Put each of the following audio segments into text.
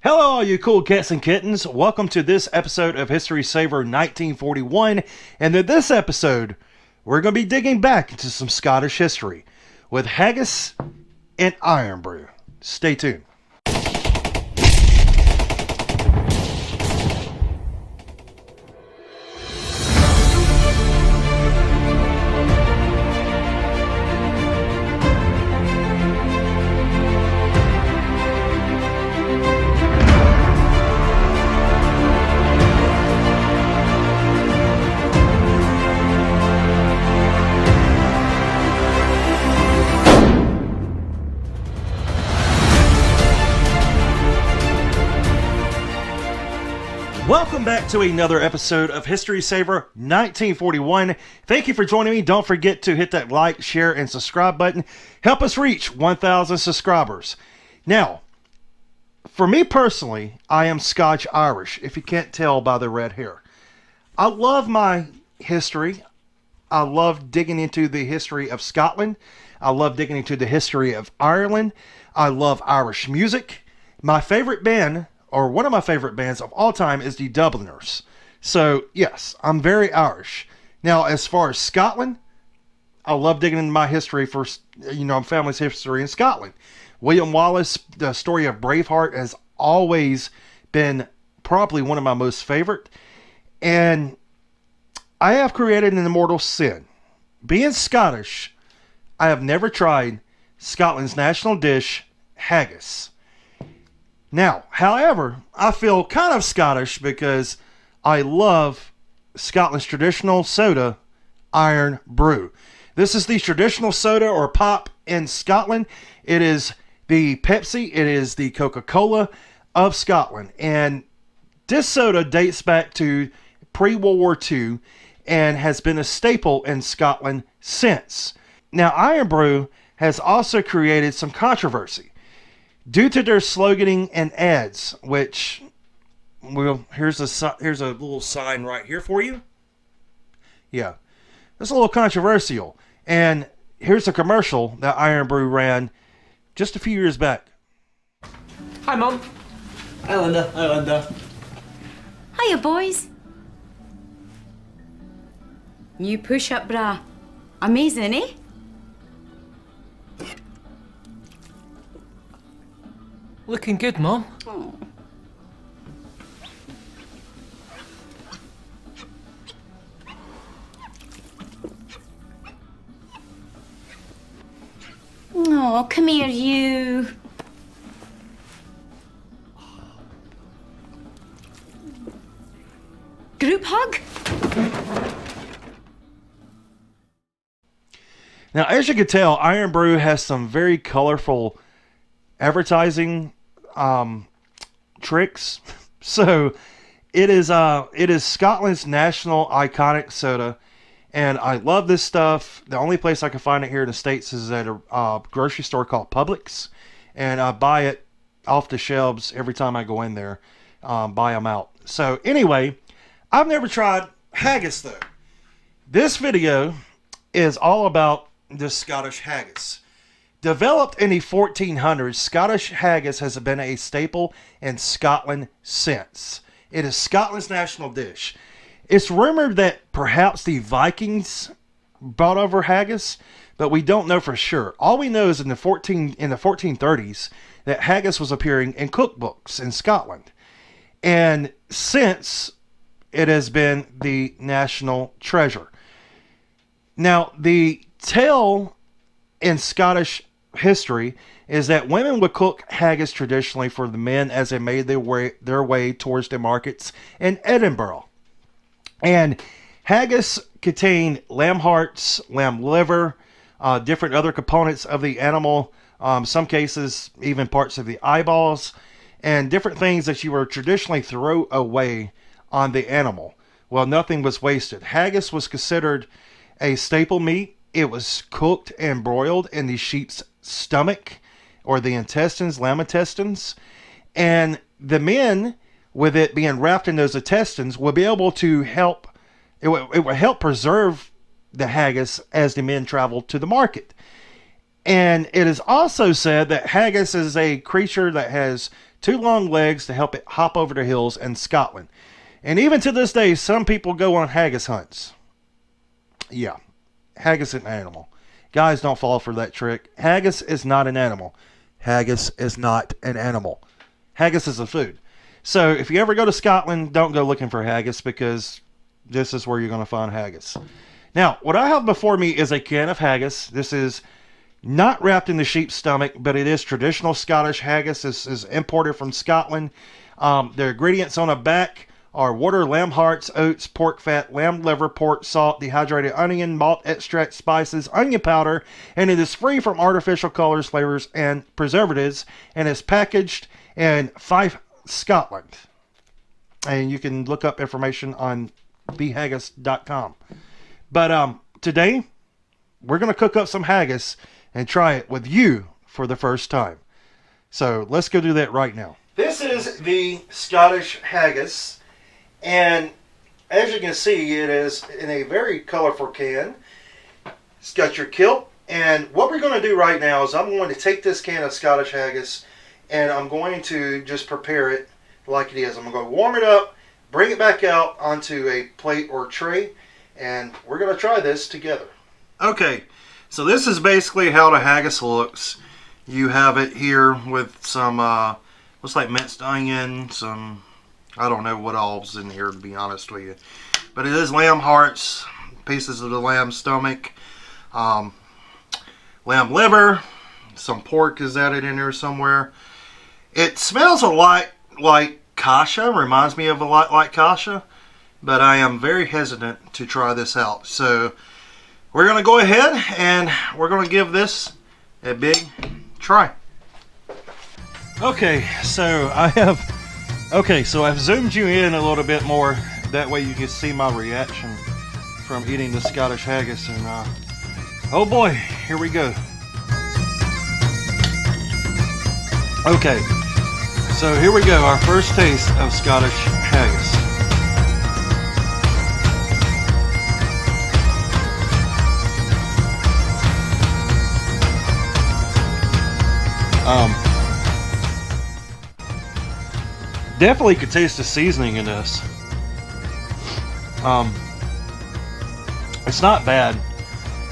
Hello, all you cool cats and kittens. Welcome to this episode of History Saver 1941. And in this episode, we're going to be digging back into some Scottish history with Haggis and Irn-Bru. Stay tuned. Welcome back to another episode of History Saver 1941. Thank you for joining me. Don't forget to hit that like, share, and subscribe button. Help us reach 1,000 subscribers. Now, for me personally, I am Scotch-Irish, if you can't tell by the red hair. I love my history. I love digging into the history of Scotland. I love digging into the history of Ireland. I love Irish music. My favorite band, or one of my favorite bands of all time, is the Dubliners. So, yes, I'm very Irish. Now, as far as Scotland, I love digging into my history for, family's history in Scotland. William Wallace, the story of Braveheart, has always been probably one of my most favorite. And I have created an immortal sin. Being Scottish, I have never tried Scotland's national dish, haggis. Now, however, I feel kind of Scottish because I love Scotland's traditional soda, Irn-Bru. This is the traditional soda or pop in Scotland. It is the Pepsi, it is the Coca-Cola of Scotland. And this soda dates back to pre-World War II and has been a staple in Scotland since. Now, Irn-Bru has also created some controversy due to their sloganing and ads, which, well, here's a little sign right here for you. Yeah, it's a little controversial. And here's a commercial that Irn-Bru ran just a few years back. Hi, Mum. Hi, Linda. Hi, Linda. Hiya, boys. New push-up bra. Amazing, eh? Looking good, Mum. Oh. Oh, come here, you. Group hug? Now, as you can tell, Irn-Bru has some very colorful advertising tricks. So it is Scotland's national iconic soda, and I love this stuff. The only place I can find it here in the States is at a grocery store called Publix, and I buy it off the shelves every time I go in there, buy them out. So anyway, I've never tried haggis though. This video is all about the Scottish haggis. Developed in the 1400s, Scottish haggis has been a staple in Scotland since. It is Scotland's national dish. It's rumored that perhaps the Vikings brought over haggis, but we don't know for sure. All we know is in the 1430s that haggis was appearing in cookbooks in Scotland. And since, it has been the national treasure. Now, the tale in Scottish history is that women would cook haggis traditionally for the men as they made their way towards the markets in Edinburgh. And haggis contained lamb hearts, lamb liver, different other components of the animal, some cases even parts of the eyeballs, and different things that you would traditionally throw away on the animal. Well, nothing was wasted. Haggis was considered a staple meat. It was cooked and broiled in the sheep's stomach or the intestines, lamb intestines. And the men, with it being wrapped in those intestines, would be able to help, it would help preserve the haggis as the men traveled to the market. And it is also said that haggis is a creature that has 2 long legs to help it hop over the hills in Scotland. And even to this day, some people go on haggis hunts. Yeah, haggis is an animal. Guys, don't fall for that trick. Haggis is not an animal. Haggis is not an animal. Haggis is a food. So if you ever go to Scotland, don't go looking for haggis, because this is where you're going to find haggis. Now, what I have before me is a can of haggis. This is not wrapped in the sheep's stomach, but it is traditional Scottish haggis. This is imported from Scotland. The ingredients on the back are water, lamb hearts, oats, pork fat, lamb liver, pork, salt, dehydrated onion, malt extract, spices, onion powder, and it is free from artificial colors, flavors, and preservatives, and is packaged in Fife, Scotland. And you can look up information on thehaggis.com. But today, we're going to cook up some haggis and try it with you for the first time. So let's go do that right now. This is the Scottish haggis. And as you can see, it is in a very colorful can. It's got your kilt. And what we're going to do right now is I'm going to take this can of Scottish haggis and I'm going to just prepare it like it is. I'm going to warm it up, bring it back out onto a plate or tray, and we're going to try this together. Okay, so this is basically how the haggis looks. You have it here with some, looks like minced onion, some, I don't know what all's in here, to be honest with you. But it is lamb hearts, pieces of the lamb stomach, lamb liver, some pork is added in there somewhere. It smells a lot like kasha, reminds me of a lot like kasha, but I am very hesitant to try this out. So we're going to go ahead and we're going to give this a big try. Okay, so I've zoomed you in a little bit more. That way you can see my reaction from eating the Scottish haggis. And oh boy, here we go. Okay, so here we go, our first taste of Scottish haggis. Definitely could taste the seasoning in this. It's not bad.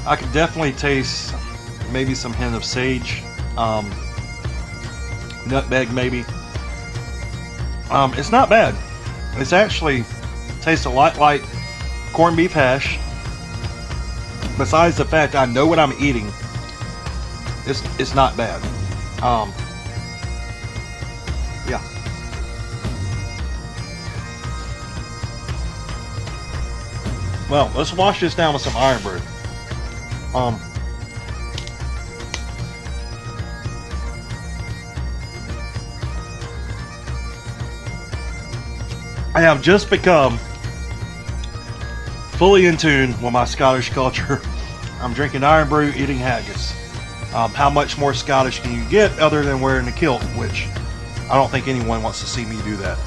I could definitely taste maybe some hint of sage, nutmeg maybe. It's not bad. It's actually tastes a lot like corned beef hash. Besides the fact I know what I'm eating, it's not bad. Yeah. Well, let's wash this down with some Irn-Bru. I have just become fully in tune with my Scottish culture. I'm drinking Irn-Bru, eating haggis. How much more Scottish can you get other than wearing a kilt, which I don't think anyone wants to see me do that.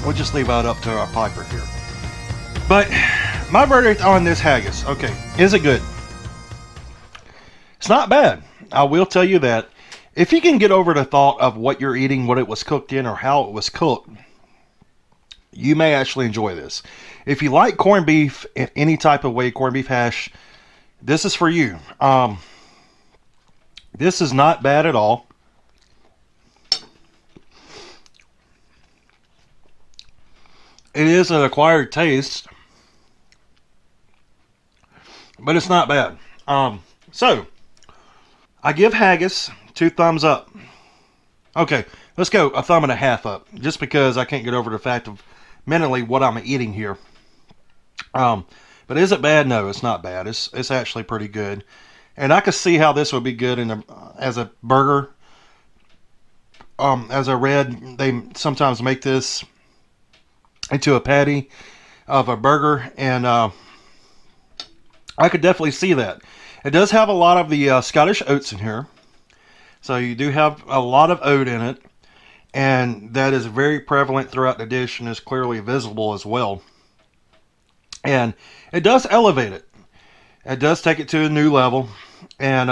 We'll just leave that up to our piper here. But my verdict on this haggis, okay, is it good? It's not bad. I will tell you that. If you can get over the thought of what you're eating, what it was cooked in, or how it was cooked, you may actually enjoy this. If you like corned beef in any type of way, corned beef hash, this is for you. This is not bad at all. It is an acquired taste, but it's not bad. So I give haggis 2 thumbs up. Okay, let's go a thumb and a half up, just because I can't get over the fact of mentally what I'm eating here. But is it bad? No, it's not bad. It's actually pretty good, and I could see how this would be good in as a burger. As I read, they sometimes make this into a patty of a burger, and I could definitely see that. It does have a lot of the Scottish oats in here, so you do have a lot of oat in it, and that is very prevalent throughout the dish and is clearly visible as well. And it does elevate it. It does take it to a new level, and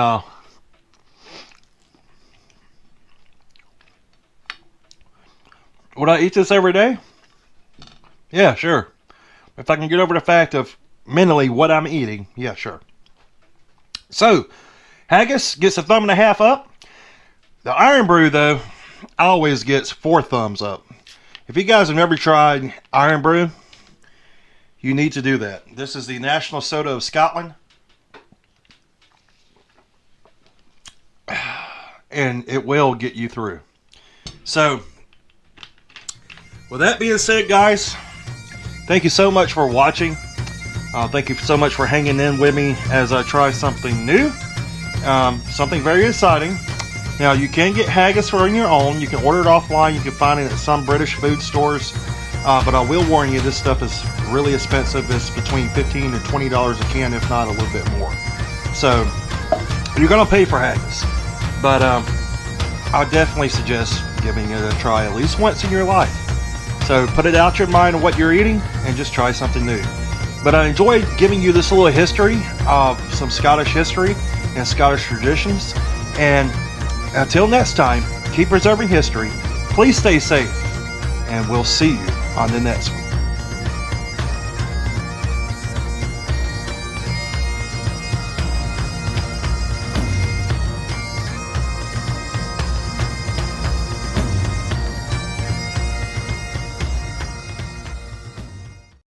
Would I eat this every day? Yeah, sure. If I can get over the fact of mentally what I'm eating, yeah, sure. So, Haggis gets a thumb and a half up. The Irn-Bru, though, always gets 4 thumbs up. If you guys have never tried Irn-Bru, you need to do that. This is the national soda of Scotland. And it will get you through. So, with that being said, guys, thank you so much for watching. Thank you so much for hanging in with me as I try something new. Something very exciting. Now, you can get haggis for on your own. You can order it offline. You can find it at some British food stores. But I will warn you, this stuff is really expensive. It's between $15 and $20 a can, if not a little bit more. So, you're going to pay for haggis. But I definitely suggest giving it a try at least once in your life. So put it out your mind of what you're eating and just try something new. But I enjoyed giving you this little history of some Scottish history and Scottish traditions. And until next time, keep preserving history. Please stay safe. And we'll see you on the next one.